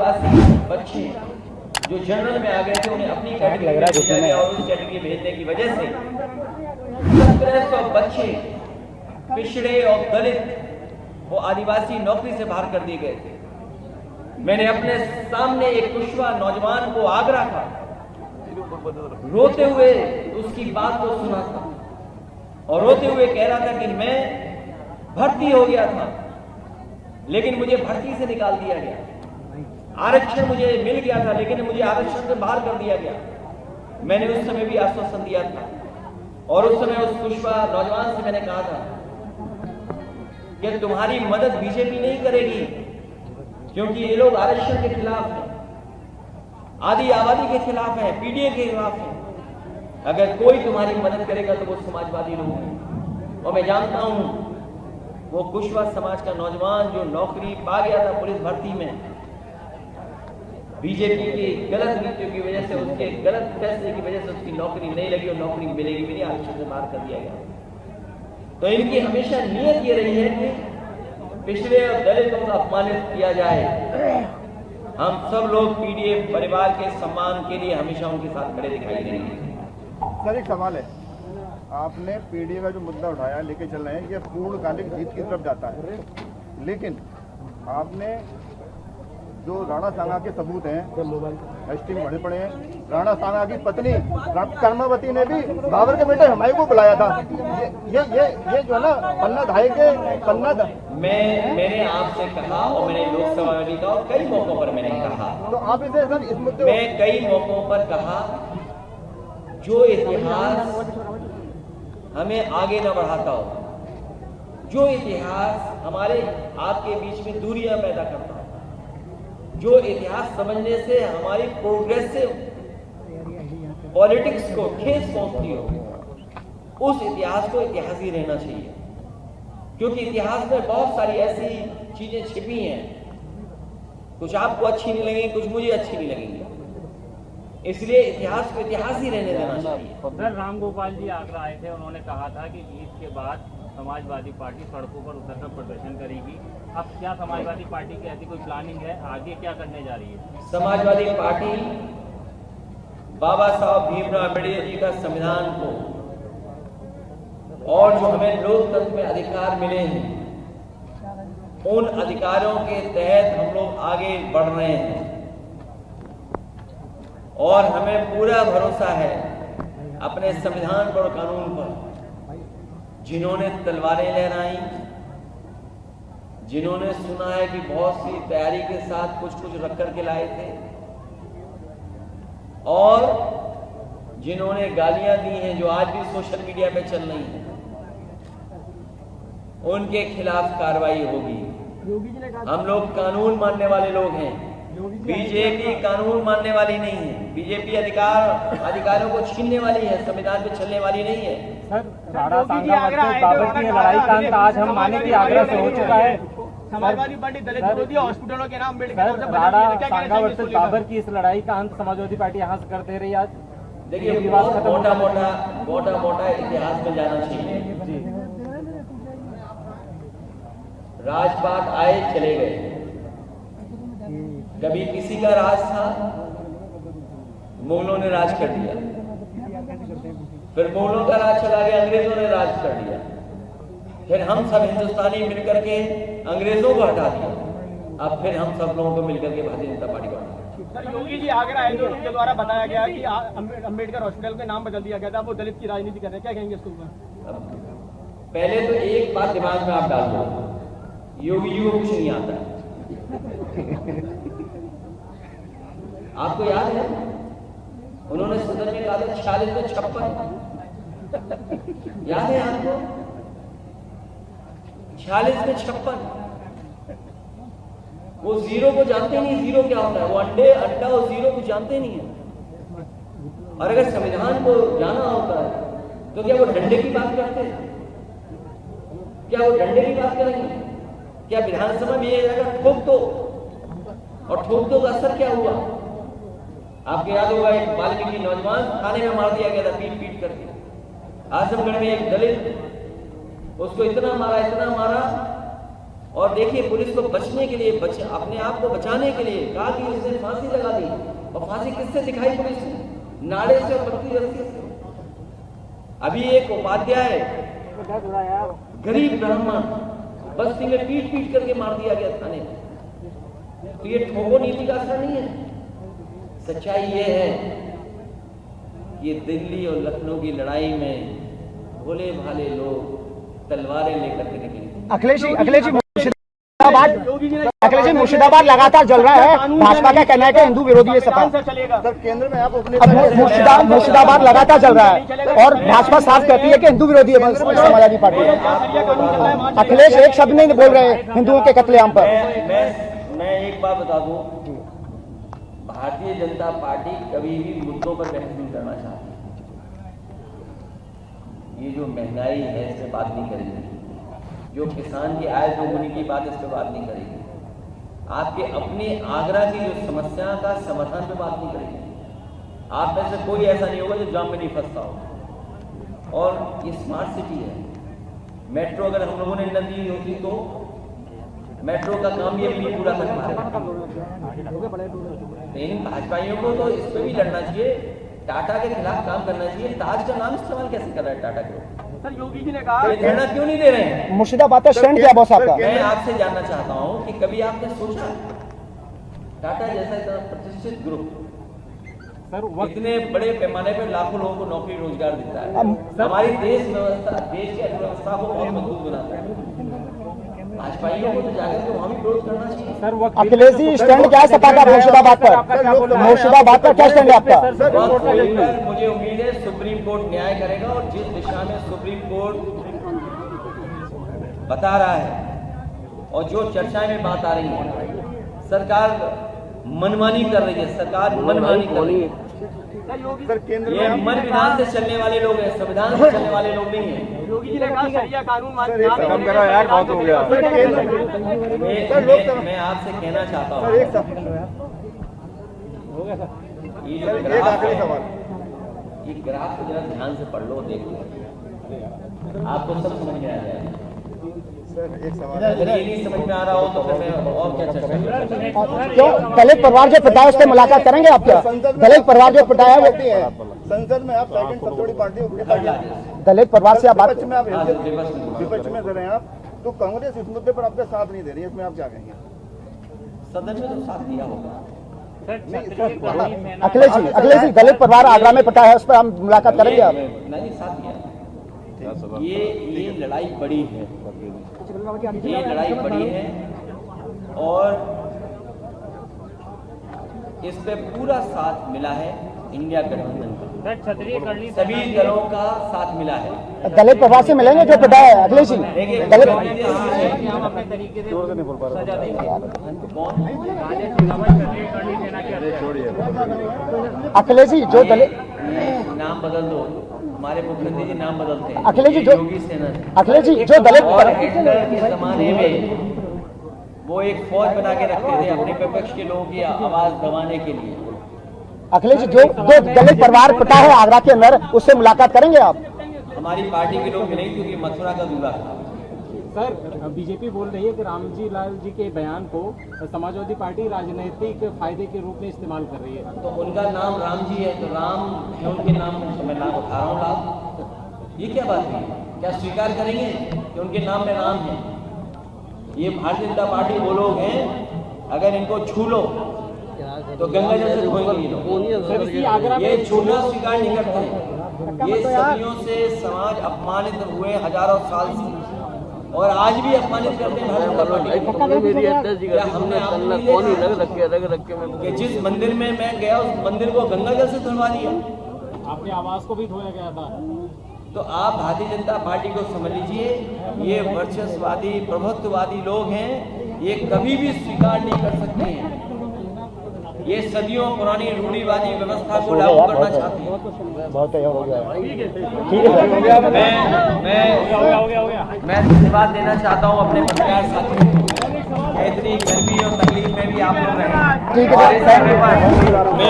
आदिवासी बच्चे जो जनरल में आ गए थे उन्हें अपनी कैटेगरी में भेजा गया और उस कैटेगरी भेजने की वजह से 1700 बच्चे पिछड़े और दलित वो आदिवासी नौकरी से बाहर कर दिए गए थे। मैंने अपने सामने एक कुशवा नौजवान को आगरा का रोते हुए उसकी बात को सुना था और रोते हुए कह रहा था कि मैं भर्ती हो गया था लेकिन मुझे भर्ती से निकाल दिया गया, आरक्षण मुझे मिल गया था लेकिन मुझे आरक्षण से बाहर कर दिया गया। मैंने उस समय भी आश्वासन दिया था और उस समय उस कुशवा नौजवान से मैंने कहा था कि तुम्हारी मदद बीजेपी नहीं करेगी क्योंकि ये लोग आरक्षण के खिलाफ हैं, आदि आबादी के खिलाफ है, पीडीए के खिलाफ है। अगर कोई तुम्हारी मदद करेगा तो वो समाजवादी लोग हैं। और मैं जानता हूं वो कुशवा समाज का नौजवान जो नौकरी पा गया था पुलिस भर्ती में, बीजेपी की गलत नीतियों की वजह से, उसके गलत फैसले की वजह से उसकी नौकरी नहीं लगी और नौकरी मिलेगी भी नहीं, आरक्षण से बाहर कर दिया गया। तो इनकी हमेशा नीयत ये रही है कि पिछड़े और दलितों को अपमानित किया जाए। हम सब लोग पीडीए परिवार के सम्मान के लिए हमेशा उनके साथ खड़े दिखाई देंगे। सर एक सवाल है, आपने पीडीए का जो मुद्दा उठाया लेके चल रहे हैं, ये पूर्णकालिक जीत की तरफ जाता है, लेकिन आपने जो राणा सांगा के सबूत हैं एसटी में भरे पड़े हैं, राणा सांगा की पत्नी कर्मावती ने भी बाबर के बेटे हमारे को बुलाया था। ये जो है ना पन्ना धाये के पन्ना मैंने आपसे कहा और मैंने लोकसभा में भी कहा और कई मौकों पर मैंने कहा, तो आप इसे सर इस मुद्दे मैं कई मौकों पर कहा जो इतिहास हमें आगे न बढ़ाता हो, जो इतिहास हमारे आपके बीच में दूरियां पैदा करता हो, जो इतिहास समझने से हमारी प्रोग्रेसिव पॉलिटिक्स को ठेस पहुंचती हो, उस इतिहास को इतिहास ही रहना चाहिए। क्योंकि इतिहास में बहुत सारी ऐसी चीजें छिपी हैं, कुछ आपको अच्छी नहीं लगेंगी, कुछ मुझे अच्छी नहीं लगेंगी, इसलिए इतिहास को इतिहास ही रहने देना चाहिए। सर राम गोपाल जी आगरा आए थे, उन्होंने कहा था कि जीत के बाद समाजवादी पार्टी सड़कों पर उतरकर प्रदर्शन करेगी। अब क्या समाजवादी पार्टी की ऐसी कोई प्लानिंग है, आगे क्या करने जा रही है? समाजवादी पार्टी बाबा साहब भीमराव अम्बेडकर जी का संविधान को और जो हमें लोकतंत्र में अधिकार मिले हैं, उन अधिकारों के तहत हम लोग आगे बढ़ रहे हैं और हमें पूरा भरोसा है अपने संविधान पर और कानून पर। जिन्होंने तलवारें लहराई, जिन्होंने सुना है कि बहुत सी तैयारी के साथ कुछ कुछ रख कर के लाए थे और जिन्होंने गालियां दी हैं जो आज भी सोशल मीडिया पे चल रही हैं, उनके खिलाफ कार्रवाई होगी। हम लोग कानून मानने वाले लोग हैं, बीजेपी कानून मानने वाली नहीं है, बीजेपी अधिकारों को छीनने वाली है, संविधान पे चलने वाली नहीं है। सर राणा सांगा वर्सेस बाबर की लड़ाई का अंत आज हम माने कि आगरा से हो चुका है। समाजवादी पार्टी दलित विरोधी हॉस्पिटलों के नाम राणा सांगा वर्सेस बाबर की इस लड़ाई का अंत समाजवादी पार्टी यहाँ से कर दे रही है आज। देखिए मोटा मोटा इतिहास में जाना चाहिए। राजपाट आए चले गए, कभी किसी का राज था, मुगलों ने राज कर दिया, फिर मुगलों का राज चला गया, अंग्रेजों ने राज कर दिया, फिर हम सब हिंदुस्तानी मिलकर के अंग्रेजों को हटा दिया, अब फिर हम सब लोगों को मिलकर के भारतीय जनता पार्टी को। सर योगी जी आगरा आए थे, उनके द्वारा बताया गया कि अम्बेडकर हॉस्पिटल का नाम बदल दिया गया था, वो दलित की राजनीति कर रहे हैं, क्या कहेंगे इसके ऊपर? पहले तो एक बात दिमाग में आप डाल दो, योगी जी को कुछ नहीं आता। आपको याद है उन्होंने सदन में कहा था 46 में 56, याद है आपको? 46 में 56, वो जीरो को जानते नहीं, जीरो क्या होता है, वो अंडा और जीरो को जानते नहीं है। और अगर संविधान को जाना होता है तो क्या वो डंडे की बात करते हैं? क्या वो डंडे की बात करेंगे? क्या विधानसभा में ये अगर ठोक दो, और ठोक दो का असर क्या हुआ? आपको याद होगा एक बाल्मीकि नौजवान थाने में मार दिया गया था पीट पीट करके। आजमगढ़ में एक दलित, उसको इतना मारा और देखिए पुलिस को बचने के लिए अपने आप को बचाने के लिए कहा कि उसने फांसी लगा दी, और फांसी किससे दिखाई पुलिस ने? नाले से और पतली रस्सी से। अभी एक उपाध्याय गरीब ब्राह्मण बस्ती में पीट पीट करके मार दिया गया थाने में। तो ये ठोको नीति का असर नहीं है। सच्चाई ये है कि दिल्ली और लखनऊ की लड़ाई में भोले भाले लोग तलवारें लेकर के निकले। अखिलेश जी मुर्शिदाबाद लगातार जल रहा है। भाजपा का कहना है कि हिंदू विरोधी है सपा। सर केंद्र में आप अपने मुर्शिदाबाद लगातार जल रहा है और भाजपा साफ कहती है कि हिंदू विरोधी है समाजवादी पार्टी। अखिलेश एक शब्द नहीं बोल रहे हिंदुओं के कत्लेआम पर। मैं एक बात बता दूं, भारतीय जनता पार्टी कभी भी मुद्दों पर बहस नहीं करना चाहती। ये जो महंगाई है इस पर बात नहीं करेगी, जो किसान की आय दोगुनी की बात इस पर बात नहीं करेगी, आपके अपने आगरा की जो समस्या का समाधान पे बात नहीं करेगी। आप में से कोई ऐसा नहीं होगा जो जाम में नहीं फंसता हो। और ये स्मार्ट सिटी है। मेट्रो अगर हम लोगों ने न दी होती तो मेट्रो का काम भी अभी नहीं पूरा कर पा रहे। इन भाजपाइयों को तो इस पर भी लड़ना चाहिए, टाटा के खिलाफ काम करना चाहिए। ताज का नाम इस्तेमाल कैसे कर रहा है टाटा ग्रुप? सर योगी जी ने कहा धरना क्यों नहीं दे रहे हैं? मुर्शिदाबाद का स्टैंड क्या बॉस आपका? मैं आपसे जानना चाहता हूं कि कभी आपने सोचा टाटा जैसा इतना प्रतिष्ठित ग्रुप इतने बड़े पैमाने पर लाखों लोगों को नौकरी रोजगार देता है, हमारी देश की अर्थव्यवस्था को बहुत मजबूत बनाता है। भाजपाइयों को तो जाकर के वहां भी विरोध करना चाहिए। अखिलेश जी स्टैंड क्या है सपा का मुर्शिदाबाद पर? मुर्शिदाबाद का क्या स्टैंड है आपका? मुझे उम्मीद है सुप्रीम कोर्ट न्याय करेगा, और जिस दिशा में सुप्रीम कोर्ट बता रहा है और जो चर्चाएं में बात आ रही है, सरकार मनमानी कर रही है। सरकार मनमानी कर रही है। सर केंद्र ये में मन विधान से चलने वाले लोग हैं, संविधान से चलने वाले लोग नहीं हैं। योगी जी ने कहा शरिया कानून कम करो यार, बहुत हो गया। मैं आपसे कहना चाहता हूँ, सर ये जो एक ग्राफ आखिरी है, सवाल। ये ग्राफ को जरा ध्यान से पढ़ लो, देख लो, आपको सब समझ में आ जाएगा। सर एक सवाल अगर ये नहीं समझ में आ रहा हो तो फिर मैं और क्या चर्चा करूं? क्यों दलित परिवार जो पिटा है उससे मुलाकात करेंगे आप क्या? दलित परिवार जो पिटा है वो संसद में आप सेकंड सबसे बड़ी पार्टी दलित परिवार से आप बात विपक्ष में आप विपक्ष में दे रहे हैं आप, तो कांग्रेस इस मुद्दे पर आपका साथ नहीं दे रही है, इसमें आप क्या कहेंगे? सदन में तो साथ दिया होगा। अखिलेश जी दलित परिवार आगरा में पिटा है उस पर हम मुलाकात करेंगे आप? नहीं, साथ दिया। ये लड़ाई बड़ी है, ये लड़ाई बड़ी है, और इस पे पूरा साथ मिला है इंडिया गठबंधन का। सभी दलों का साथ मिला है। दलित परिवार से मिलेंगे जो पिटा है अखिलेश जी? दलित हम अपने तरीके से सजा देंगे। अखिलेश जी जो दलित नाम बदल दो, हमारे मुख्यमंत्री जी नाम बदलते हैं। अखिलेश जी जो योगी सेना, अखिलेश जी जो दलित हिटलर के जमाने में वो एक फौज बना के रखते थे अपने विपक्ष के लोगों की आवाज दबाने के लिए। अखिलेश जी जो दलित परिवार पिटा है आगरा के अंदर उससे मुलाकात करेंगे आप? हमारी पार्टी के लोग मिलेंगे क्योंकि मथुरा का दूल्हा था। सर बीजेपी बोल रही है कि रामजी लाल जी के बयान को समाजवादी पार्टी राजनीतिक फायदे के रूप में इस्तेमाल कर रही है। तो उनका नाम राम जी है, तो राम है उनके नाम, मैं नाम उठा रहा हूँ लाभ। ये क्या बात है? क्या स्वीकार करेंगे कि उनके नाम में राम है? ये भारतीय जनता पार्टी वो लोग हैं, अगर इनको छू लो तो गंगा जल से धोएंगे ये लोग। ये छूना स्वीकार नहीं करते। ये सदियों से समाज अपमानित हुए हजारों साल से, और आज भी अपमानित करते हैं भारतीय जनता पार्टी। क्या हमने कि जिस मंदिर में मैं गया उस मंदिर को गंगा जल से धुलवा दिया? आपके आवास को भी धोया गया था। तो आप भारतीय जनता पार्टी को समझ लीजिए, ये वर्चस्ववादी प्रभुत्ववादी लोग हैं, ये कभी भी स्वीकार नहीं कर सकते हैं। ये सदियों पुरानी रूढ़िवादी व्यवस्था को लागू करना चाहते हैं। बहुत हो गया। मैं धन्यवाद देना चाहता हूँ अपने पत्रकार साथियों को। इतनी गर्मी और तकलीफ में भी आप लोग रहे। ठीक है।